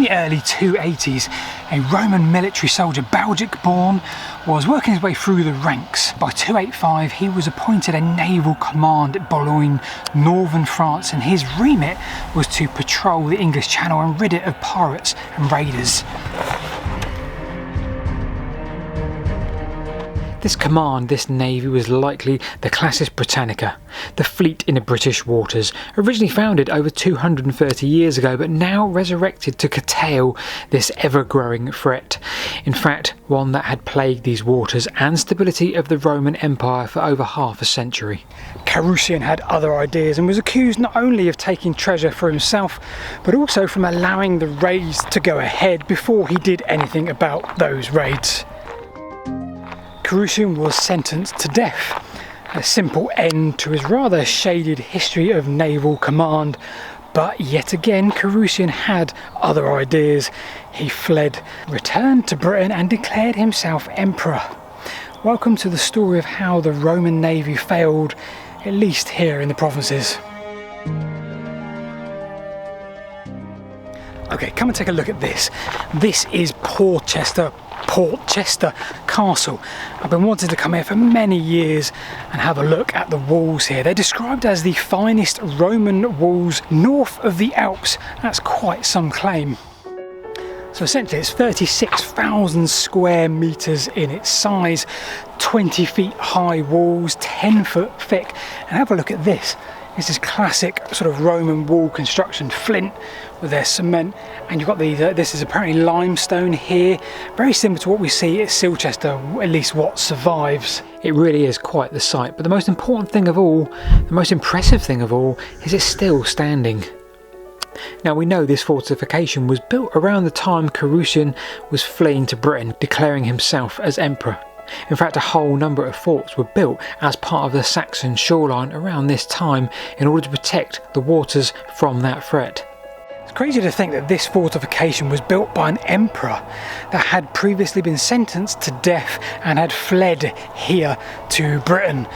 the early 280s, a Roman military soldier, Belgic-born, was working his way through the ranks. By 285, he was appointed a naval command at Boulogne, northern France, and his remit was to patrol the English Channel and rid it of pirates and raiders. This command, this navy, was likely the Classis Britannica, the fleet in the British waters, originally founded over 230 years ago, but now resurrected to curtail this ever-growing threat. In fact, one that had plagued these waters and stability of the Roman Empire for over half a century. Carausian had other ideas and was accused not only of taking treasure for himself, but also from allowing the raids to go ahead before he did anything about those raids. Carausian was sentenced to death, a simple end to his rather shaded history of naval command. But yet again, Carausian had other ideas. He fled, returned to Britain and declared himself emperor. Welcome to the story of how the Roman navy failed, at least here in the provinces. Okay, come and take a look at this. This is Portchester Castle. I've been wanting to come here for many years and have a look at the walls here. They're described as the finest Roman walls north of the Alps. That's quite some claim. So essentially it's 36,000 square meters in its size, 20 feet high walls, 10 foot thick. And have a look at this. This is classic sort of Roman wall construction, flint with their cement, and you've got these, this is apparently limestone here, very similar to what we see at Silchester, at least what survives. It really is quite the sight, but the most important thing of all, the most impressive thing of all, is it's still standing. Now we know this fortification was built around the time Carausian was fleeing to Britain, declaring himself as emperor. In fact, a whole number of forts were built as part of the Saxon shoreline around this time in order to protect the waters from that threat. It's crazy to think that this fortification was built by an emperor that had previously been sentenced to death and had fled here to Britain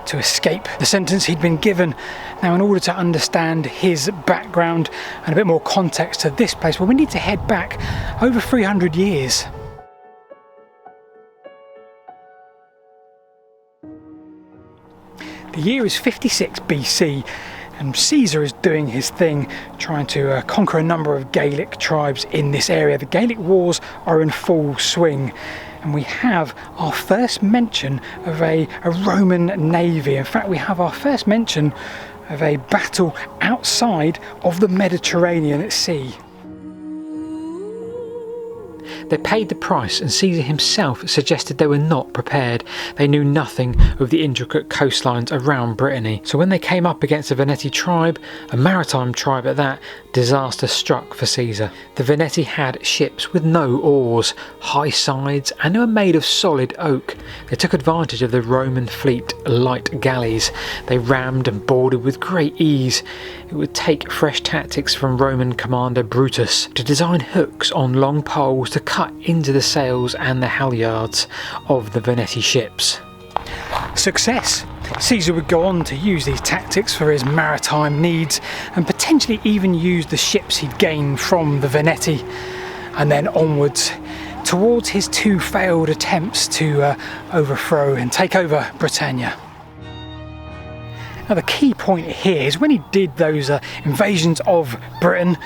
to escape the sentence he'd been given. Now, in order to understand his background and a bit more context to this place, well, we need to head back over 300 years. The year is 56 BC and Caesar is doing his thing, trying to conquer a number of Gaelic tribes in this area. The Gaelic wars are in full swing, and we have our first mention of a Roman navy. In fact, we have our first mention of a battle outside of the Mediterranean Sea. They paid the price, and Caesar himself suggested they were not prepared. They knew nothing of the intricate coastlines around Brittany. So when they came up against the Veneti tribe, a maritime tribe at that, disaster struck for Caesar. The Veneti had ships with no oars, high sides, and they were made of solid oak. They took advantage of the Roman fleet light galleys. They rammed and boarded with great ease. It would take fresh tactics from Roman commander Brutus to design hooks on long poles to cut into the sails and the halyards of the Veneti ships. Success! Caesar would go on to use these tactics for his maritime needs and potentially even use the ships he'd gained from the Veneti, and then onwards towards his two failed attempts to overthrow and take over Britannia. Now the key point here is when he did those invasions of Britain,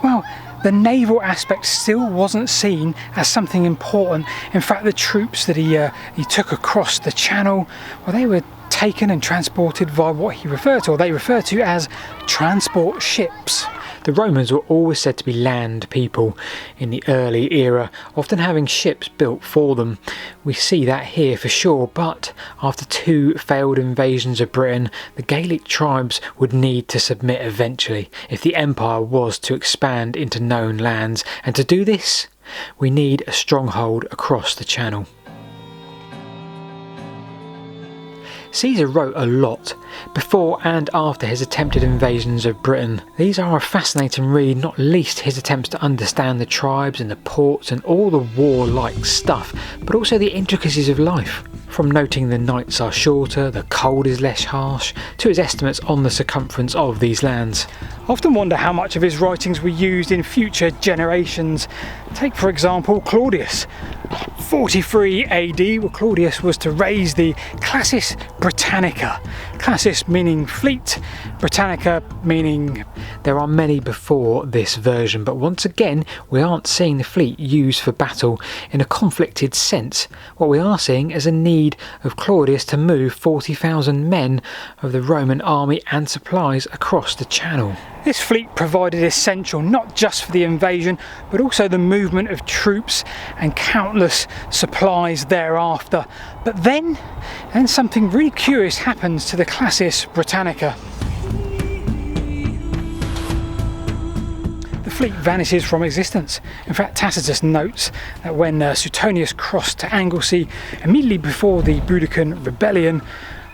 well, the naval aspect still wasn't seen as something important. In fact, the troops that he took across the Channel, well, they were taken and transported via what he referred to, or they refer to as transport ships. The Romans were always said to be land people in the early era, often having ships built for them. We see that here for sure, but after two failed invasions of Britain, the Gaelic tribes would need to submit eventually if the empire was to expand into known lands, and to do this, we need a stronghold across the Channel. Caesar wrote a lot before and after his attempted invasions of Britain. These are a fascinating read, not least his attempts to understand the tribes and the ports and all the warlike stuff, but also the intricacies of life. From noting the nights are shorter, the cold is less harsh, to his estimates on the circumference of these lands. I often wonder how much of his writings were used in future generations. Take for example Claudius. 43 AD, well, Claudius was to raise the Classis Britannica. Classis meaning fleet, Britannica meaning... There are many before this version, but once again we aren't seeing the fleet used for battle in a conflicted sense. What we are seeing is a need of Claudius to move 40,000 men of the Roman army and supplies across the Channel. This fleet provided essential not just for the invasion, but also the movement of troops and countless supplies thereafter. But then something really curious happens to the Classis Britannica. The fleet vanishes from existence. In fact, Tacitus notes that when Suetonius crossed to Anglesey immediately before the Boudiccan rebellion,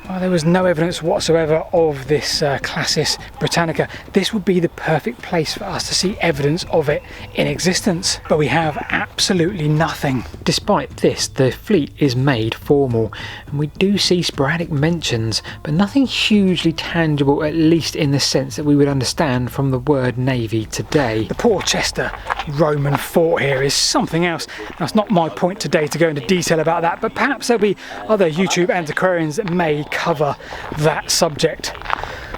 well, there was no evidence whatsoever of this Classis Britannica. This would be the perfect place for us to see evidence of it in existence, but we have absolutely nothing. Despite this, the fleet is made formal, and we do see sporadic mentions, but nothing hugely tangible, at least in the sense that we would understand from the word navy today. The Portchester Roman fort here is something else. Now, it's not my point today to go into detail about that, but perhaps there'll be other YouTube antiquarians that may cover that subject.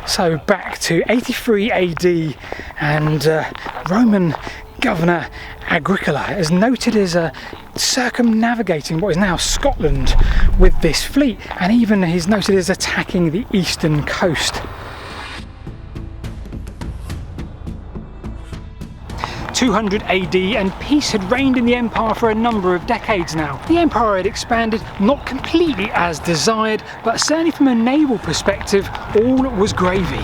So back to 83 AD, and Roman governor Agricola is noted as circumnavigating what is now Scotland with this fleet, and even he's noted as attacking the eastern coast. 200 AD, and peace had reigned in the empire for a number of decades now. The empire had expanded, not completely as desired, but certainly from a naval perspective, all was gravy.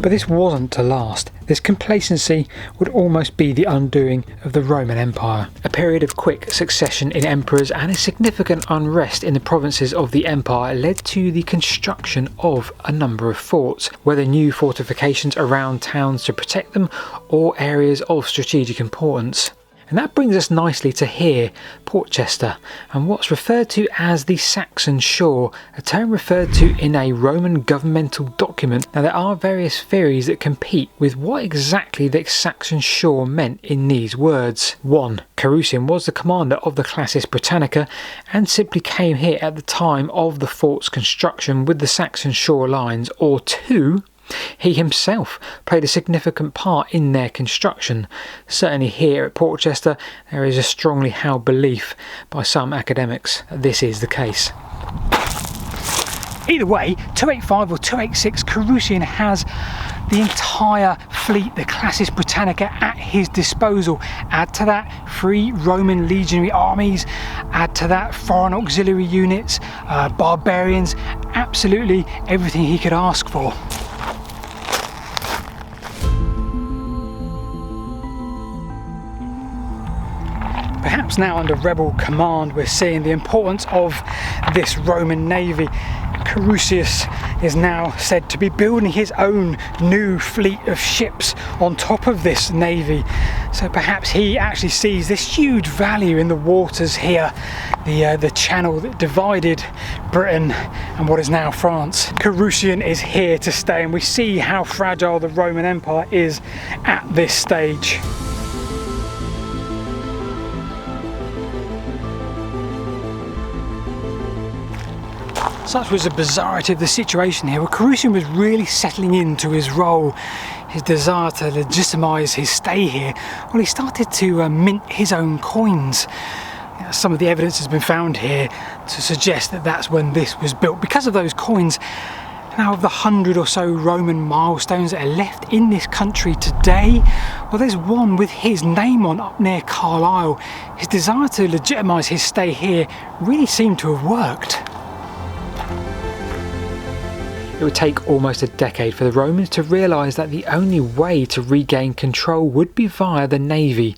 But this wasn't to last. This complacency would almost be the undoing of the Roman Empire. A period of quick succession in emperors and a significant unrest in the provinces of the empire led to the construction of a number of forts, whether new fortifications around towns to protect them or areas of strategic importance. And that brings us nicely to here, Portchester, and what's referred to as the Saxon Shore, a term referred to in a Roman governmental document. Now, there are various theories that compete with what exactly the Saxon Shore meant in these words. 1. Carausius was the commander of the Classis Britannica and simply came here at the time of the fort's construction with the Saxon shore lines. Or 2. He himself played a significant part in their construction. Certainly here at Portchester there is a strongly held belief by some academics that this is the case. Either way, 285 or 286, Carausius has the entire fleet, the Classis Britannica, at his disposal. Add to that 3 Roman legionary armies, add to that foreign auxiliary units, barbarians, absolutely everything he could ask for. Perhaps now under rebel command we're seeing the importance of this Roman navy. Carausius is now said to be building his own new fleet of ships on top of this navy. So perhaps he actually sees this huge value in the waters here, the channel that divided Britain and what is now France. Carausian is here to stay, and we see how fragile the Roman Empire is at this stage. Such was the bizarrity of the situation here, where Carausian was really settling into his role, his desire to legitimise his stay here. Well, he started to mint his own coins. Some of the evidence has been found here to suggest that that's when this was built. Because of those coins, now of the 100 or so Roman milestones that are left in this country today, well, there's one with his name on up near Carlisle. His desire to legitimise his stay here really seemed to have worked. It would take almost a decade for the Romans to realise that the only way to regain control would be via the navy.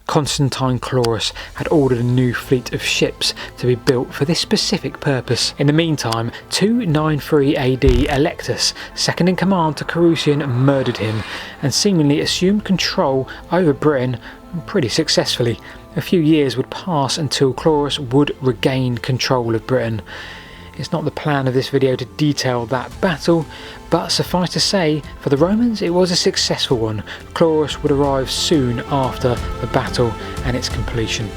Constantine Chlorus had ordered a new fleet of ships to be built for this specific purpose. In the meantime, 293 AD, Electus, second in command to Carausian, murdered him and seemingly assumed control over Britain pretty successfully. A few years would pass until Chlorus would regain control of Britain. It's not the plan of this video to detail that battle, but suffice to say, for the Romans it was a successful one. Chlorus would arrive soon after the battle and its completion.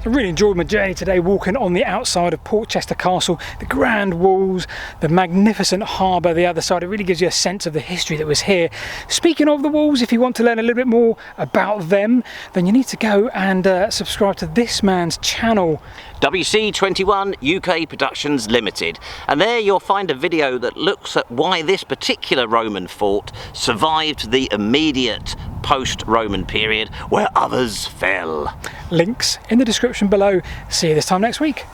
I really enjoyed my journey today, walking on the outside of Portchester Castle, the grand walls, the magnificent harbour the other side. It really gives you a sense of the history that was here. Speaking of the walls, if you want to learn a little bit more about them, then you need to go and subscribe to this man's channel. WC21 UK Productions Limited, and there you'll find a video that looks at why this particular Roman fort survived the immediate post-Roman period where others fell. Links in the description below. See you this time next week.